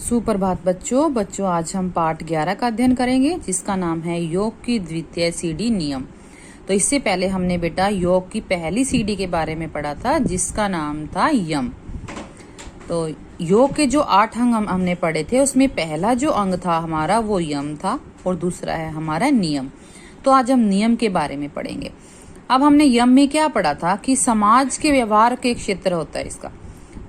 सुप्रभात बच्चों आज हम पाठ 11 का अध्ययन करेंगे जिसका नाम है योग की द्वितीय सीढ़ी नियम। तो इससे पहले हमने बेटा योग की पहली सीढ़ी के बारे में पढ़ा था जिसका नाम था यम। तो योग के जो 8 अंग हमने पढ़े थे उसमें पहला जो अंग था हमारा वो यम था और दूसरा है हमारा नियम। तो आज हम नियम के बारे में पढ़ेंगे। अब हमने यम में क्या पढ़ा था कि समाज के व्यवहार के क्षेत्र होता है इसका।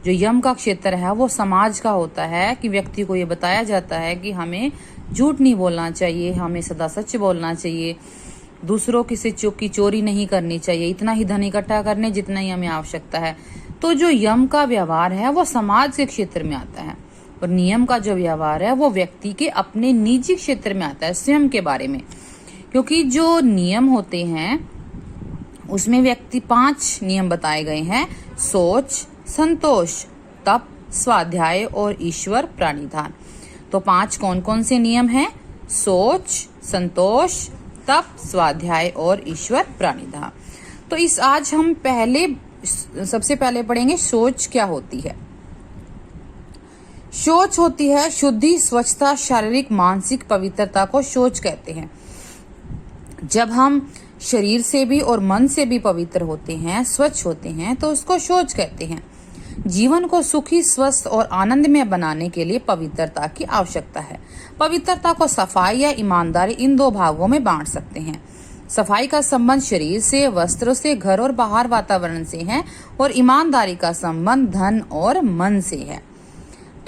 जो यम का क्षेत्र है वो समाज का होता है कि व्यक्ति को ये बताया जाता है कि हमें झूठ नहीं बोलना चाहिए, हमें सदा सच बोलना चाहिए, दूसरों की से की चोरी नहीं करनी चाहिए, इतना ही धन इकट्ठा करने जितना ही हमें आवश्यकता है। तो जो यम का व्यवहार है वो समाज के क्षेत्र में आता है और नियम का जो व्यवहार है वो व्यक्ति के अपने निजी क्षेत्र में आता है, स्वयं के बारे में। क्योंकि जो नियम होते हैं उसमें व्यक्ति 5 नियम बताए गए हैं: सोच, संतोष, तप, स्वाध्याय और ईश्वर प्रणिधान। तो 5 कौन कौन से नियम हैं? सोच, संतोष, तप, स्वाध्याय और ईश्वर प्रणिधान। तो इस आज हम सबसे पहले पढ़ेंगे सोच क्या होती है। सोच होती है शुद्धि, स्वच्छता, शारीरिक मानसिक पवित्रता को सोच कहते हैं। जब हम शरीर से भी और मन से भी पवित्र होते हैं, स्वच्छ होते हैं, तो उसको सोच कहते हैं। जीवन को सुखी, स्वस्थ और आनंदमय बनाने के लिए पवित्रता की आवश्यकता है। पवित्रता को सफाई या ईमानदारी इन 2 भागों में बांट सकते हैं। सफाई का संबंध शरीर से, वस्त्रों से, घर और बाहर वातावरण से है और ईमानदारी का संबंध धन और मन से है।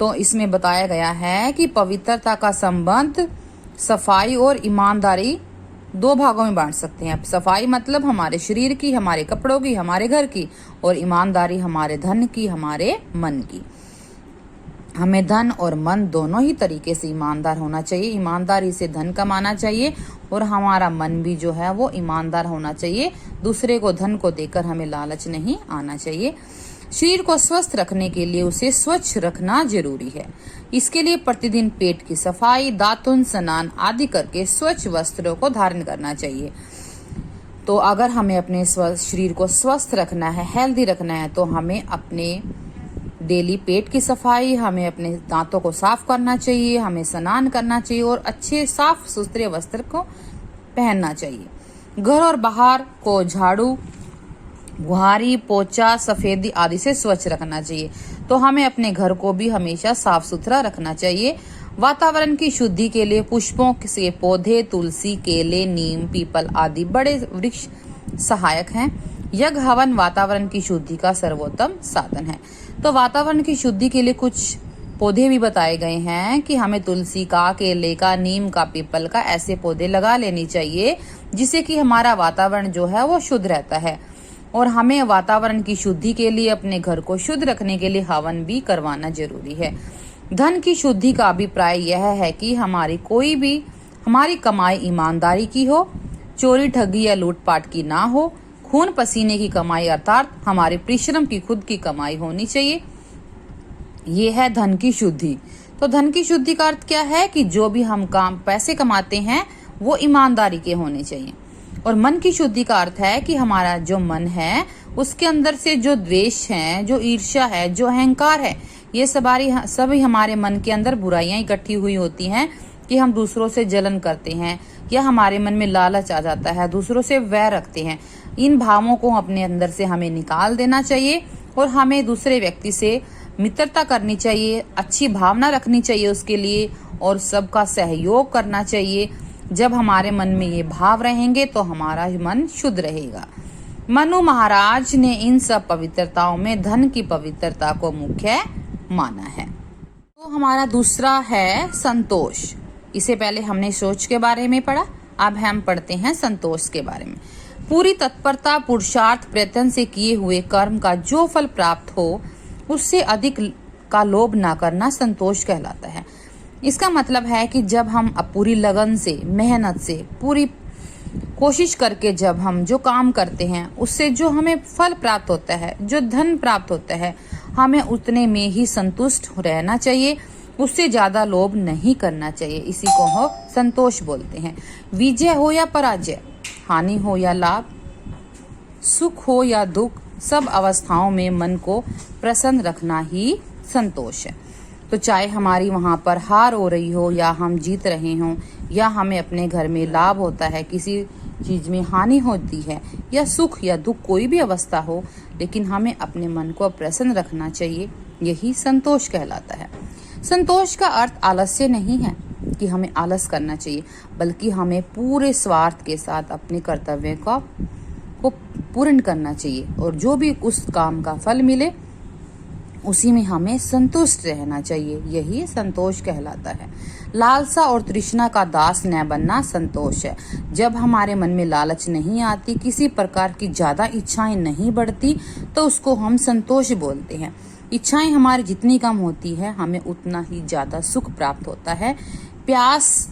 तो इसमें बताया गया है कि पवित्रता का संबंध सफाई और ईमानदारी 2 भागों में बांट सकते हैं। सफाई मतलब हमारे शरीर की, हमारे कपड़ों की, हमारे घर की, और ईमानदारी हमारे धन की, हमारे मन की। हमें धन और मन दोनों ही तरीके से ईमानदार होना चाहिए। ईमानदारी से धन कमाना चाहिए और हमारा मन भी जो है वो ईमानदार होना चाहिए। दूसरे को धन को देकर हमें लालच नहीं आना चाहिए। शरीर को स्वस्थ रखने के लिए उसे स्वच्छ रखना जरूरी है। इसके लिए प्रतिदिन पेट की सफाई, दातुन, स्नान आदि करके स्वच्छ वस्त्रों को धारण करना चाहिए। तो अगर हमें अपने शरीर को स्वस्थ रखना है, हेल्दी रखना है, तो हमें अपने डेली पेट की सफाई, हमें अपने दांतों को साफ करना चाहिए, हमें स्नान करना चाहिए और अच्छे साफ सुथरे वस्त्र को पहनना चाहिए। घर और बाहर को झाड़ू, बुहारी, पोछा, सफेदी आदि से स्वच्छ रखना चाहिए। तो हमें अपने घर को भी हमेशा साफ सुथरा रखना चाहिए। वातावरण की शुद्धि के लिए पुष्पों से पौधे, तुलसी, केले, नीम, पीपल आदि बड़े वृक्ष सहायक हैं। यज्ञ हवन वातावरण की शुद्धि का सर्वोत्तम साधन है। तो वातावरण की शुद्धि के लिए कुछ पौधे भी बताए गए हैं कि हमें तुलसी का, केले का, नीम का, पीपल का ऐसे पौधे लगा लेनी चाहिए जिससे कि हमारा वातावरण जो है वो शुद्ध रहता है। और हमें वातावरण की शुद्धि के लिए, अपने घर को शुद्ध रखने के लिए हवन भी करवाना जरूरी है। धन की शुद्धि का अभिप्राय यह है कि हमारी कमाई ईमानदारी की हो, चोरी, ठगी या लूटपाट की ना हो, खून पसीने की कमाई अर्थात हमारे परिश्रम की खुद की कमाई होनी चाहिए। ये है धन की शुद्धि। तो धन की शुद्धि का अर्थ क्या है कि जो भी हम पैसे कमाते हैं वो ईमानदारी के होने चाहिए। और मन की शुद्धि का अर्थ है कि हमारा जो मन है उसके अंदर से जो द्वेष है, जो ईर्ष्या है, जो अहंकार है, ये सभी हमारे मन के अंदर बुराइयां इकट्ठी हुई होती हैं कि हम दूसरों से जलन करते हैं या हमारे मन में लालच आ जाता है, दूसरों से वैर रखते हैं। इन भावों को अपने अंदर से हमें निकाल देना चाहिए और हमें दूसरे व्यक्ति से मित्रता करनी चाहिए, अच्छी भावना रखनी चाहिए उसके लिए और सबका सहयोग करना चाहिए। जब हमारे मन में ये भाव रहेंगे तो हमारा मन शुद्ध रहेगा। मनु महाराज ने इन सब पवित्रताओं में धन की पवित्रता को मुख्य माना है। तो हमारा दूसरा है संतोष। इसे पहले हमने सोच के बारे में पढ़ा, अब हम पढ़ते हैं संतोष के बारे में। पूरी तत्परता, पुरुषार्थ, प्रयत्न से किए हुए कर्म का जो फल प्राप्त हो उससे अधिक का लोभ न करना संतोष कहलाता है। इसका मतलब है कि जब हम पूरी लगन से, मेहनत से, पूरी कोशिश करके जब हम जो काम करते हैं उससे जो हमें फल प्राप्त होता है, जो धन प्राप्त होता है, हमें उतने में ही संतुष्ट रहना चाहिए, उससे ज्यादा लोभ नहीं करना चाहिए। इसी को हम संतोष बोलते हैं। विजय हो या पराजय, हानि हो या लाभ, सुख हो या दुख, सब अवस्थाओं में मन को प्रसन्न रखना ही संतोष है। तो चाहे हमारी वहाँ पर हार हो रही हो या हम जीत रहे हों, या हमें अपने घर में लाभ होता है, किसी चीज में हानि होती है, या सुख या दुख कोई भी अवस्था हो, लेकिन हमें अपने मन को प्रसन्न रखना चाहिए। यही संतोष कहलाता है। संतोष का अर्थ आलस्य नहीं है कि हमें आलस करना चाहिए, बल्कि हमें पूरे स्वार्थ के साथ अपने कर्तव्य को पूर्ण करना चाहिए, और जो भी उस काम का फल मिले उसी में हमें संतुष्ट रहना चाहिए। यही संतोष कहलाता है। लालसा और तृष्णा का दास न बनना संतोष है। जब हमारे मन में लालच नहीं आती, किसी प्रकार की ज्यादा इच्छाएं नहीं बढ़ती, तो उसको हम संतोष बोलते हैं। इच्छाएं हमारी जितनी कम होती है, हमें उतना ही ज्यादा सुख प्राप्त होता है। प्यास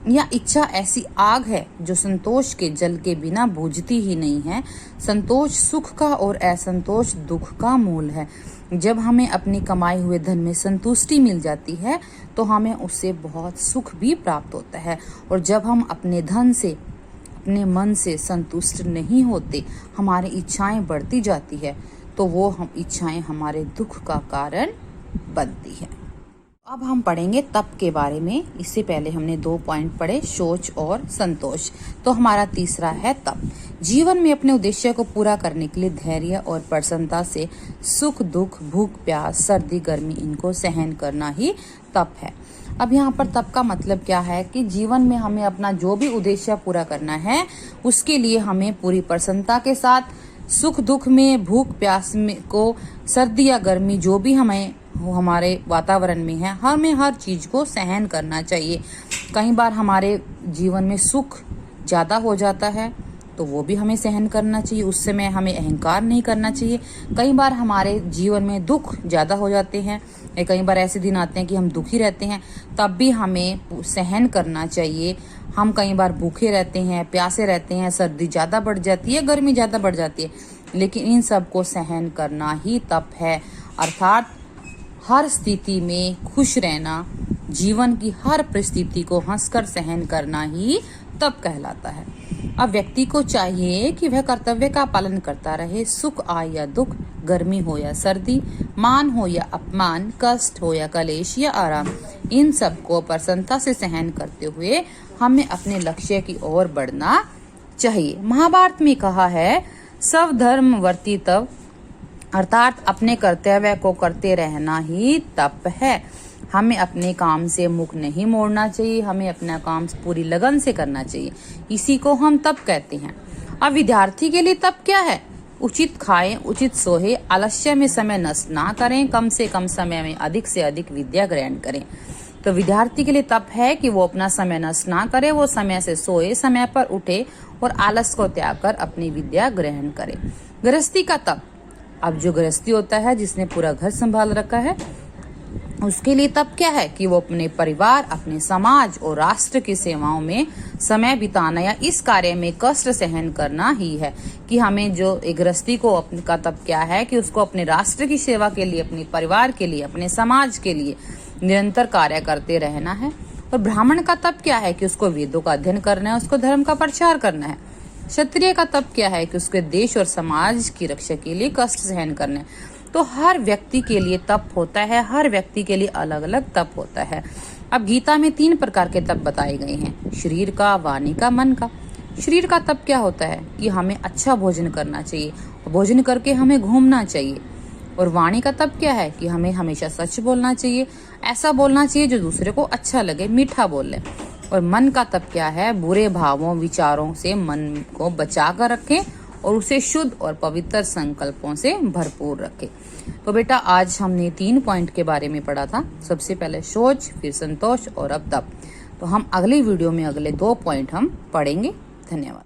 या इच्छा ऐसी आग है जो संतोष के जल के बिना बुझती ही नहीं है। संतोष सुख का और असंतोष दुख का मूल है। जब हमें अपनी कमाए हुए धन में संतुष्टि मिल जाती है, तो हमें उससे बहुत सुख भी प्राप्त होता है। और जब हम अपने धन से, अपने मन से संतुष्ट नहीं होते, हमारी इच्छाएं बढ़ती जाती है, तो वो हम इच्छाएं हमारे दुख का कारण बनती है। अब हम पढ़ेंगे तप के बारे में। इससे पहले हमने 2 पॉइंट पढ़े, सोच और संतोष। तो हमारा तीसरा है तप। जीवन में अपने उद्देश्य को पूरा करने के लिए धैर्य और प्रसन्नता से सुख दुख, भूख प्यास, सर्दी गर्मी, इनको सहन करना ही तप है। अब यहाँ पर तप का मतलब क्या है कि जीवन में हमें अपना जो भी उद्देश्य पूरा करना है, उसके लिए हमें पूरी प्रसन्नता के साथ सुख दुख में, भूख प्यास में को, सर्दी या गर्मी जो भी हमारे वातावरण में है, हमें हर चीज को सहन करना चाहिए। कई बार हमारे जीवन में सुख ज्यादा हो जाता है, तो वो भी हमें सहन करना चाहिए। उस समय हमें अहंकार नहीं करना चाहिए। कई बार हमारे जीवन में दुख ज्यादा हो जाते हैं, कई बार ऐसे दिन आते हैं कि हम दुखी रहते हैं, तब भी हमें सहन करना चाहिए। हम कई बार भूखे रहते हैं, प्यासे रहते हैं, सर्दी ज्यादा बढ़ जाती है, गर्मी ज्यादा बढ़ जाती है, लेकिन इन सब को सहन करना ही तप है। अर्थात हर स्थिति में खुश रहना, जीवन की हर परिस्थिति को हंसकर सहन करना ही तप कहलाता है। अब व्यक्ति को चाहिए कि वह कर्तव्य का पालन करता रहे। सुख आए या दुख, गर्मी हो या सर्दी, मान हो या अपमान, कष्ट हो या कलेश या आराम, इन सब को प्रसन्नता से सहन करते हुए हमें अपने लक्ष्य की ओर बढ़ना चाहिए। महाभारत में कहा है, सब धर्म वर्ती तप, अर्थात अपने कर्तव्य को करते रहना ही तप है। हमें अपने काम से मुख नहीं मोड़ना चाहिए, हमें अपना काम पूरी लगन से करना चाहिए। इसी को हम तप कहते हैं। अब विद्यार्थी के लिए तप क्या है? उचित खाएं, उचित सोए, आलस्य में समय नष्ट ना करें, कम से कम समय में अधिक से अधिक विद्या ग्रहण करें। तो विद्यार्थी के लिए तप है कि वो अपना समय नष्ट ना करे, वो समय से सोए, समय पर उठे और आलस को त्याग कर अपनी विद्या ग्रहण करे। गृहस्थी का तप, अब जो गृहस्थी होता है, जिसने पूरा घर संभाल रखा है, उसके लिए तप क्या है कि वो अपने परिवार, अपने समाज और राष्ट्र की सेवाओं में समय बिताना या इस कार्य में कष्ट सहन करना ही है। कि हमें जो एक गृहस्थी को अपने का तप क्या है कि उसको अपने राष्ट्र की सेवा के लिए, अपने परिवार के लिए, अपने समाज के लिए निरंतर कार्य करते रहना है। और ब्राह्मण का तप क्या है कि उसको वेदों का अध्ययन करना है, उसको धर्म का प्रचार करना है। क्षत्रिय का तप क्या है कि उसके देश और समाज की रक्षा के लिए कष्ट सहन करना है। तो हर व्यक्ति के लिए तप होता है, हर व्यक्ति के लिए अलग अलग तप होता है। अब गीता में 3 प्रकार के तप बताए गए हैं, शरीर का, वाणी का, मन का। शरीर का तप क्या होता है कि हमें अच्छा भोजन करना चाहिए, भोजन करके हमें घूमना चाहिए। और वाणी का तप क्या है कि हमें हमेशा सच बोलना चाहिए, ऐसा बोलना चाहिए जो दूसरे को अच्छा लगे, मीठा बोल ले। और मन का तप क्या है? बुरे भावों, विचारों से मन को बचा कर रखें और उसे शुद्ध और पवित्र संकल्पों से भरपूर रखें। तो बेटा, आज हमने 3 पॉइंट के बारे में पढ़ा था। सबसे पहले सोच, फिर संतोष और अब तप। तो हम अगली वीडियो में अगले 2 पॉइंट हम पढ़ेंगे। धन्यवाद।